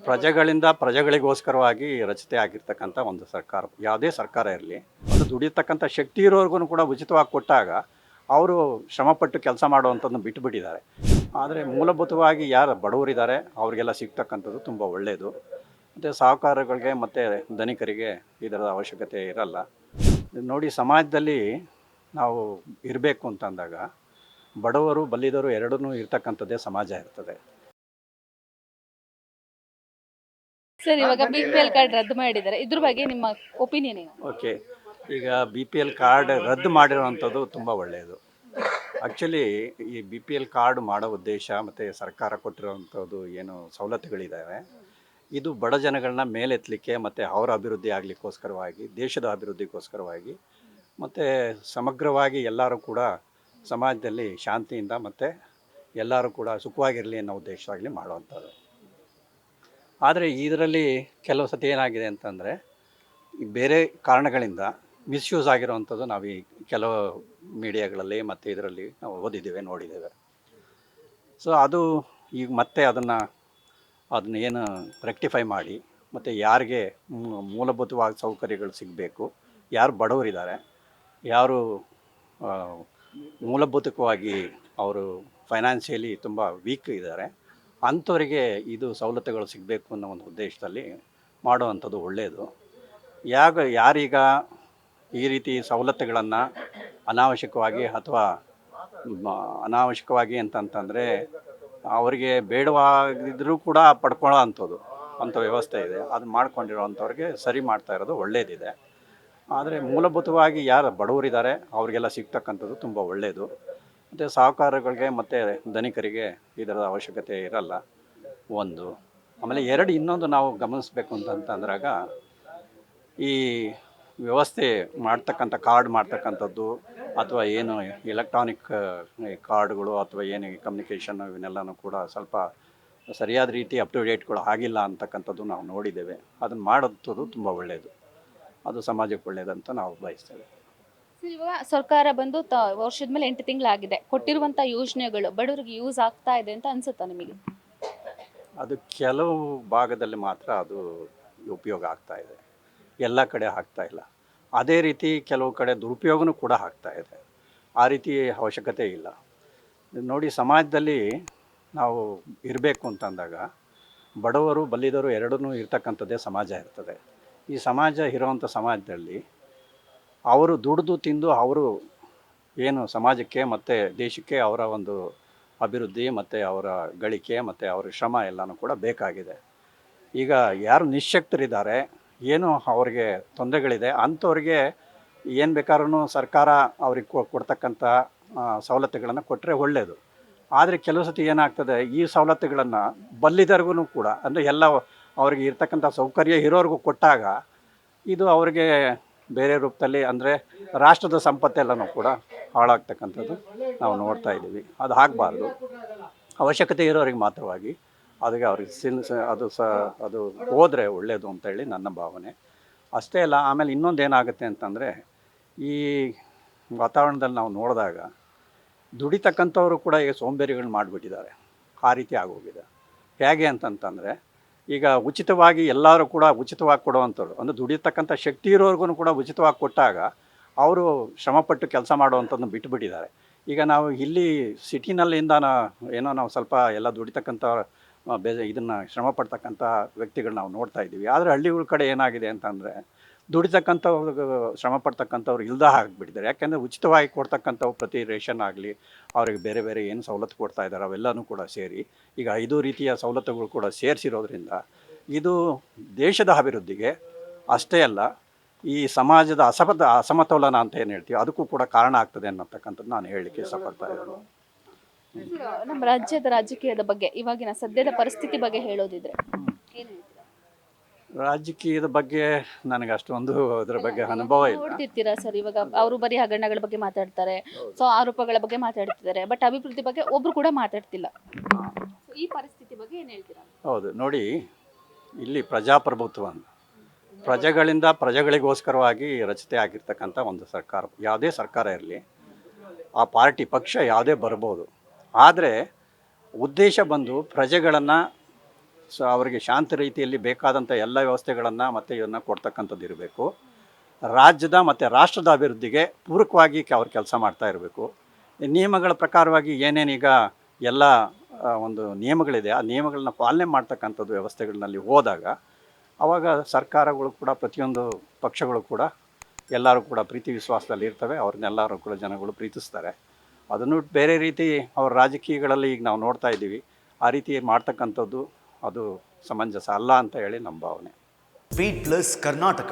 ಪ್ರಜೆಗಳಿಂದ ಪ್ರಜೆಗಳಿಗೋಸ್ಕರವಾಗಿ ರಚಿತ ಆಗಿರ್ತಕ್ಕಂಥ ಒಂದು ಸರ್ಕಾರ, ಯಾವುದೇ ಸರ್ಕಾರ ಇರಲಿ, ಅದು ದುಡಿಯತಕ್ಕಂಥ ಶಕ್ತಿ ಇರೋರ್ಗು ಕೂಡ ಉಚಿತವಾಗಿ ಕೊಟ್ಟಾಗ ಅವರು ಶ್ರಮಪಟ್ಟು ಕೆಲಸ ಮಾಡುವಂಥದ್ದನ್ನು ಬಿಟ್ಟುಬಿಟ್ಟಿದ್ದಾರೆ. ಆದರೆ ಮೂಲಭೂತವಾಗಿ ಯಾರು ಬಡವರಿದ್ದಾರೆ ಅವರಿಗೆಲ್ಲ ಸಿಗ್ತಕ್ಕಂಥದ್ದು ತುಂಬ ಒಳ್ಳೆಯದು. ಮತ್ತು ಸಾಹುಕಾರಗಳಿಗೆ ಮತ್ತು ಧನಿಕರಿಗೆ ಇದರ ಅವಶ್ಯಕತೆ ಇರಲ್ಲ. ನೋಡಿ, ಸಮಾಜದಲ್ಲಿ ನಾವು ಇರಬೇಕು ಅಂತಂದಾಗ ಬಡವರು ಬಲ್ಲಿದರು ಎರಡನ್ನೂ ಇರ್ತಕ್ಕಂಥದ್ದೇ ಸಮಾಜ ಇರ್ತದೆ. ಸರ್, ಇವಾಗ BPL ಕಾರ್ಡ್ ರದ್ದು ಮಾಡಿದ್ದಾರೆ. ಇದ್ರ ಬಗ್ಗೆ ನಿಮ್ಮ ಒಪಿನಿಯನ್ ಏನು? ಓಕೆ, ಈಗ BPL ಕಾರ್ಡ್ ರದ್ದು ಮಾಡಿರುವಂಥದ್ದು ತುಂಬ ಒಳ್ಳೆಯದು. ಆ್ಯಕ್ಚುಲಿ ಈ BPL ಕಾರ್ಡ್ ಮಾಡೋ ಉದ್ದೇಶ ಮತ್ತು ಸರ್ಕಾರ ಕೊಟ್ಟಿರುವಂಥದ್ದು ಏನು ಸವಲತ್ತುಗಳಿದ್ದಾವೆ, ಇದು ಬಡ ಜನಗಳನ್ನ ಮೇಲೆತ್ತಲಿಕ್ಕೆ ಮತ್ತು ಅವರ ಅಭಿವೃದ್ಧಿ ಆಗಲಿಕ್ಕೋಸ್ಕರವಾಗಿ, ದೇಶದ ಅಭಿವೃದ್ಧಿಗೋಸ್ಕರವಾಗಿ, ಮತ್ತು ಸಮಗ್ರವಾಗಿ ಎಲ್ಲರೂ ಕೂಡ ಸಮಾಜದಲ್ಲಿ ಶಾಂತಿಯಿಂದ ಮತ್ತು ಎಲ್ಲರೂ ಕೂಡ ಸುಖವಾಗಿರಲಿ ಅನ್ನೋ ಉದ್ದೇಶವಾಗಲಿ ಮಾಡುವಂಥದ್ದು. ಆದರೆ ಇದರಲ್ಲಿ ಕೆಲವು ಸತಿ ಏನಾಗಿದೆ ಅಂತಂದರೆ, ಬೇರೆ ಕಾರಣಗಳಿಂದ ಮಿಸ್ಯೂಸ್ ಆಗಿರೋವಂಥದ್ದು ನಾವು ಈ ಕೆಲವು ಮೀಡಿಯಾಗಳಲ್ಲಿ ಮತ್ತು ಇದರಲ್ಲಿ ನಾವು ಓದಿದ್ದೇವೆ, ನೋಡಿದ್ದೇವೆ. ಸೊ ಅದು ಈಗ ಮತ್ತೆ ಅದನ್ನು ಏನು ರೆಕ್ಟಿಫೈ ಮಾಡಿ, ಮತ್ತು ಯಾರಿಗೆ ಮೂಲಭೂತವಾಗಿ ಸೌಕರ್ಯಗಳು ಸಿಗಬೇಕು, ಯಾರು ಬಡವರಿದ್ದಾರೆ, ಯಾರು ಮೂಲಭೂತವಾಗಿ ಅವರು ಫೈನಾನ್ಷಿಯಲಿ ತುಂಬ ವೀಕ್ ಇದ್ದಾರೆ, ಅಂಥವರಿಗೆ ಇದು ಸವಲತ್ತುಗಳು ಸಿಗಬೇಕು ಅನ್ನೋ ಒಂದು ಉದ್ದೇಶದಲ್ಲಿ ಮಾಡುವಂಥದ್ದು ಒಳ್ಳೆಯದು. ಯಾರೀಗ ಈ ರೀತಿ ಸವಲತ್ತುಗಳನ್ನು ಅನಾವಶ್ಯಕವಾಗಿ ಅಥವಾ ಅನಾವಶ್ಯಕವಾಗಿ ಅಂತಂತಂದರೆ ಅವರಿಗೆ ಬೇಡವಾಗಿದ್ದರೂ ಕೂಡ ಪಡ್ಕೊಳ್ಳೋ ಅಂಥ ವ್ಯವಸ್ಥೆ ಇದೆ. ಅದು ಮಾಡ್ಕೊಂಡಿರೋವಂಥವ್ರಿಗೆ ಸರಿ ಮಾಡ್ತಾ ಇರೋದು ಒಳ್ಳೆಯದಿದೆ. ಆದರೆ ಮೂಲಭೂತವಾಗಿ ಯಾರು ಬಡವರಿದ್ದಾರೆ ಅವರಿಗೆಲ್ಲ ಸಿಗ್ತಕ್ಕಂಥದ್ದು ತುಂಬ ಒಳ್ಳೆಯದು. ಮತ್ತು ಸಾಹುಕಾರಗಳಿಗೆ ಮತ್ತು ಧನಿಕರಿಗೆ ಇದರ ಅವಶ್ಯಕತೆ ಇರಲ್ಲ, ಒಂದು. ಆಮೇಲೆ ಇನ್ನೊಂದು ನಾವು ಗಮನಿಸಬೇಕು ಅಂತಂದ್ರಾಗ, ಈ ವ್ಯವಸ್ಥೆ ಕಾರ್ಡ್ ಮಾಡ್ತಕ್ಕಂಥದ್ದು ಅಥವಾ ಏನು ಎಲೆಕ್ಟ್ರಾನಿಕ್ ಕಾರ್ಡ್ಗಳು ಅಥವಾ ಏನು ಕಮ್ಯುನಿಕೇಷನ್ ಇವನ್ನೆಲ್ಲನೂ ಕೂಡ ಸ್ವಲ್ಪ ಸರಿಯಾದ ರೀತಿ ಅಪ್ ಟು ಡೇಟ್ಗಳು ಆಗಿಲ್ಲ ಅಂತಕ್ಕಂಥದ್ದು ನಾವು ನೋಡಿದ್ದೇವೆ. ಅದನ್ನು ಮಾಡೋದು ತುಂಬ ಒಳ್ಳೆಯದು, ಅದು ಸಮಾಜಕ್ಕೆ ಒಳ್ಳೆಯದಂತ ನಾವು ಬಯಸ್ತೇವೆ. ಸರ್, ಇವಾಗ ಸರ್ಕಾರ ಬಂದು ವರ್ಷದ ಮೇಲೆ 8 ತಿಂಗಳಾಗಿದೆ. ಕೊಟ್ಟಿರುವಂಥ ಯೋಜನೆಗಳು ಬಡವರಿಗೆ ಯೂಸ್ ಆಗ್ತಾ ಇದೆ ಅಂತ ಅನ್ಸುತ್ತಾ ನಿಮಗೆ? ಅದು ಕೆಲವು ಭಾಗದಲ್ಲಿ ಮಾತ್ರ ಅದು ಉಪಯೋಗ ಆಗ್ತಾ ಇದೆ, ಎಲ್ಲ ಕಡೆ ಆಗ್ತಾ ಇಲ್ಲ. ಅದೇ ರೀತಿ ಕೆಲವು ಕಡೆ ದುರುಪಯೋಗನೂ ಕೂಡ ಆಗ್ತಾ ಇದೆ. ಆ ರೀತಿ ಅವಶ್ಯಕತೆ ಇಲ್ಲ. ನೋಡಿ, ಸಮಾಜದಲ್ಲಿ ನಾವು ಇರಬೇಕು ಅಂತಂದಾಗ ಬಡವರು ಬಲ್ಲಿದರು ಎರಡನ್ನೂ ಇರ್ತಕ್ಕಂಥದ್ದೇ ಸಮಾಜ ಇರ್ತದೆ. ಈ ಸಮಾಜ ಇರೋವಂಥ ಸಮಾಜದಲ್ಲಿ ಅವರು ದುಡಿದು ತಿಂದು ಅವರು ಏನು ಸಮಾಜಕ್ಕೆ ಮತ್ತು ದೇಶಕ್ಕೆ ಅವರ ಒಂದು ಅಭಿವೃದ್ಧಿ ಮತ್ತು ಅವರ ಗಳಿಕೆ ಮತ್ತು ಅವರ ಶ್ರಮ ಎಲ್ಲನೂ ಕೂಡ ಬೇಕಾಗಿದೆ. ಈಗ ಯಾರು ನಿಶ್ಶಕ್ತರಿದ್ದಾರೆ, ಏನು ಅವರಿಗೆ ತೊಂದರೆಗಳಿದೆ, ಅಂಥವ್ರಿಗೆ ಏನು ಬೇಕಾದ್ರೂ ಸರ್ಕಾರ ಅವ್ರಿಗೆ ಕೊಡ್ತಕ್ಕಂಥ ಸವಲತ್ತುಗಳನ್ನು ಕೊಟ್ಟರೆ ಒಳ್ಳೆಯದು. ಆದರೆ ಕೆಲವು ಸತಿ ಏನಾಗ್ತದೆ, ಈ ಸವಲತ್ತುಗಳನ್ನು ಬಲ್ಲಿದರ್ಗೂ ಕೂಡ, ಅಂದರೆ ಎಲ್ಲ ಅವ್ರಿಗೆ ಇರ್ತಕ್ಕಂಥ ಸೌಕರ್ಯ ಇರೋರಿಗೂ ಕೊಟ್ಟಾಗ ಇದು ಅವ್ರಿಗೆ ಬೇರೆ ರೂಪದಲ್ಲಿ, ಅಂದರೆ ರಾಷ್ಟ್ರದ ಸಂಪತ್ತೆಲ್ಲನೂ ಕೂಡ ಹಾಳಾಗ್ತಕ್ಕಂಥದ್ದು ನಾವು ನೋಡ್ತಾ ಇದ್ದೀವಿ. ಅದು ಆಗಬಾರ್ದು. ಅವಶ್ಯಕತೆ ಇರೋರಿಗೆ ಮಾತ್ರವಾಗಿ ಅದಕ್ಕೆ ಅವ್ರಿಗೆ ಅದು ಹೋದರೆ ಒಳ್ಳೆಯದು ಅಂತೇಳಿ ನನ್ನ ಭಾವನೆ. ಅಷ್ಟೇ ಅಲ್ಲ, ಆಮೇಲೆ ಇನ್ನೊಂದು ಏನಾಗುತ್ತೆ ಅಂತಂದರೆ, ಈ ವಾತಾವರಣದಲ್ಲಿ ನಾವು ನೋಡಿದಾಗ ದುಡಿತಕ್ಕಂಥವರು ಕೂಡ ಈಗ ಸೋಂಬೇರಿಗಳನ್ನ ಮಾಡಿಬಿಟ್ಟಿದ್ದಾರೆ. ಆ ರೀತಿ ಆಗೋಗಿದೆ. ಹೇಗೆ ಅಂತಂತಂದರೆ, ಈಗ ಉಚಿತವಾಗಿ ಎಲ್ಲರೂ ಕೂಡ ಉಚಿತವಾಗಿ ಕೊಡುವಂಥವ್ರು, ಅಂದರೆ ದುಡಿಯತಕ್ಕಂಥ ಶಕ್ತಿ ಇರೋರ್ಗು ಕೂಡ ಉಚಿತವಾಗಿ ಕೊಟ್ಟಾಗ ಅವರು ಶ್ರಮಪಟ್ಟು ಕೆಲಸ ಮಾಡುವಂಥದ್ದನ್ನು ಬಿಟ್ಟುಬಿಟ್ಟಿದ್ದಾರೆ. ಈಗ ನಾವು ಇಲ್ಲಿ ಸಿಟಿನಲ್ಲಿಂದ ಏನೋ ನಾವು ಸ್ವಲ್ಪ ಎಲ್ಲ ದುಡಿತಕ್ಕಂಥ ಇದನ್ನು ಶ್ರಮ ಪಡ್ತಕ್ಕಂಥ ವ್ಯಕ್ತಿಗಳು ನಾವು ನೋಡ್ತಾ ಇದ್ದೀವಿ. ಆದರೆ ಹಳ್ಳಿಗಳ ಕಡೆ ಏನಾಗಿದೆ ಅಂತಂದರೆ, ದುಡಿತಕ್ಕಂಥವ್ರು ಶ್ರಮ ಪಡ್ತಕ್ಕಂಥವ್ರು ಇಲ್ದ ಆಗಿಬಿಟ್ಟಿದ್ದಾರೆ. ಯಾಕೆಂದರೆ ಉಚಿತವಾಗಿ ಕೊಡ್ತಕ್ಕಂಥವು ಪ್ರತಿ ರೇಷನ್ ಆಗಲಿ, ಅವ್ರಿಗೆ ಬೇರೆ ಬೇರೆ ಏನು ಸವಲತ್ತು ಕೊಡ್ತಾ ಇದ್ದಾರೆ ಅವೆಲ್ಲನೂ ಕೂಡ ಸೇರಿ ಈಗ 5 ರೀತಿಯ ಸವಲತ್ತುಗಳು ಕೂಡ ಸೇರಿಸಿರೋದ್ರಿಂದ ಇದು ದೇಶದ ಅಭಿವೃದ್ಧಿಗೆ ಅಷ್ಟೇ ಅಲ್ಲ, ಈ ಸಮಾಜದ ಅಸಮತೋಲನ ಅಂತ ಏನು ಹೇಳ್ತೀವಿ ಅದಕ್ಕೂ ಕೂಡ ಕಾರಣ ಆಗ್ತದೆ ಅನ್ನತಕ್ಕಂಥದ್ದು ನಾನು ಹೇಳಲಿಕ್ಕೆ ಇಷ್ಟಪಡ್ತಾ ಇದ್ದೀನಿ. ನಮ್ಮ ರಾಜ್ಯದ ರಾಜಕೀಯದ ಬಗ್ಗೆ, ಇವಾಗಿನ ಸದ್ಯದ ಪರಿಸ್ಥಿತಿ ಬಗ್ಗೆ ಹೇಳೋದಿದ್ರೆ ಏನು ಹೇಳ್ತೀರಾ? ರಾಜಕೀಯದ ಬಗ್ಗೆ ನನಗೆ ಅಷ್ಟೊಂದು ಅದರ ಬಗ್ಗೆ ಅನುಭವ ಇಲ್ಲ. ನೋಡ್ತಿರ್ತೀರಾ ಸರ್, ಇವಾಗ ಅವರು ಬರೀ ಹಗರಣಗಳ ಬಗ್ಗೆ ಮಾತಾಡ್ತಾರೆ, ಸೊ ಆರೋಪಗಳ ಬಗ್ಗೆ ಮಾತಾಡ್ತಿದ್ದಾರೆ, ಬಟ್ ಅಭಿವೃದ್ಧಿ ಬಗ್ಗೆ ಒಬ್ರು ಕೂಡ ಮಾತಾಡ್ತಿಲ್ಲ. ಈ ಪರಿಸ್ಥಿತಿ ಬಗ್ಗೆ ಏನು ಹೇಳ್ತೀರಾ? ಹೌದು, ನೋಡಿ, ಇಲ್ಲಿ ಪ್ರಜಾಪ್ರಭುತ್ವ, ಪ್ರಜೆಗಳಿಂದ ಪ್ರಜೆಗಳಿಗೋಸ್ಕರವಾಗಿ ರಚಿತ ಆಗಿರ್ತಕ್ಕಂಥ ಒಂದು ಸರ್ಕಾರ, ಯಾವುದೇ ಸರ್ಕಾರ ಇರಲಿ, ಆ ಪಾರ್ಟಿ ಪಕ್ಷ ಯಾವುದೇ ಬರ್ಬೋದು, ಆದರೆ ಉದ್ದೇಶ ಬಂದು ಪ್ರಜೆಗಳನ್ನು ಸೊ ಅವರಿಗೆ ಶಾಂತ ರೀತಿಯಲ್ಲಿ ಬೇಕಾದಂಥ ಎಲ್ಲ ವ್ಯವಸ್ಥೆಗಳನ್ನು ಮತ್ತು ಇದನ್ನು ಕೊಡ್ತಕ್ಕಂಥದ್ದು ಇರಬೇಕು. ರಾಜ್ಯದ ಮತ್ತು ರಾಷ್ಟ್ರದ ಅಭಿವೃದ್ಧಿಗೆ ಪೂರಕವಾಗಿ ಅವ್ರು ಕೆಲಸ ಮಾಡ್ತಾ ಇರಬೇಕು. ನಿಯಮಗಳ ಪ್ರಕಾರವಾಗಿ ಏನೇನೀಗ ಎಲ್ಲ ಒಂದು ನಿಯಮಗಳಿದೆ, ಆ ನಿಯಮಗಳನ್ನ ಪಾಲನೆ ಮಾಡ್ತಕ್ಕಂಥದ್ದು ವ್ಯವಸ್ಥೆಗಳಲ್ಲಿ ಹೋದಾಗ ಆವಾಗ ಸರ್ಕಾರಗಳು ಕೂಡ ಪ್ರತಿಯೊಂದು ಪಕ್ಷಗಳು ಕೂಡ ಎಲ್ಲರೂ ಕೂಡ ಪ್ರೀತಿ ವಿಶ್ವಾಸದಲ್ಲಿ ಇರ್ತವೆ. ಅವ್ರನ್ನೆಲ್ಲರೂ ಕೂಡ ಜನಗಳು ಪ್ರೀತಿಸ್ತಾರೆ. ಅದನ್ನು ಬೇರೆ ರೀತಿ ಅವ್ರ ರಾಜಕೀಯಗಳಲ್ಲಿ ಈಗ ನಾವು ನೋಡ್ತಾ ಇದ್ದೀವಿ. ಆ ರೀತಿ ಮಾಡ್ತಕ್ಕಂಥದ್ದು ಅದು ಸಮಂಜಸ ಅಲ್ಲ ಅಂತ ಹೇಳಿ ನಮ್ಮ ಭಾವನೆ. Sweet plus Karnataka.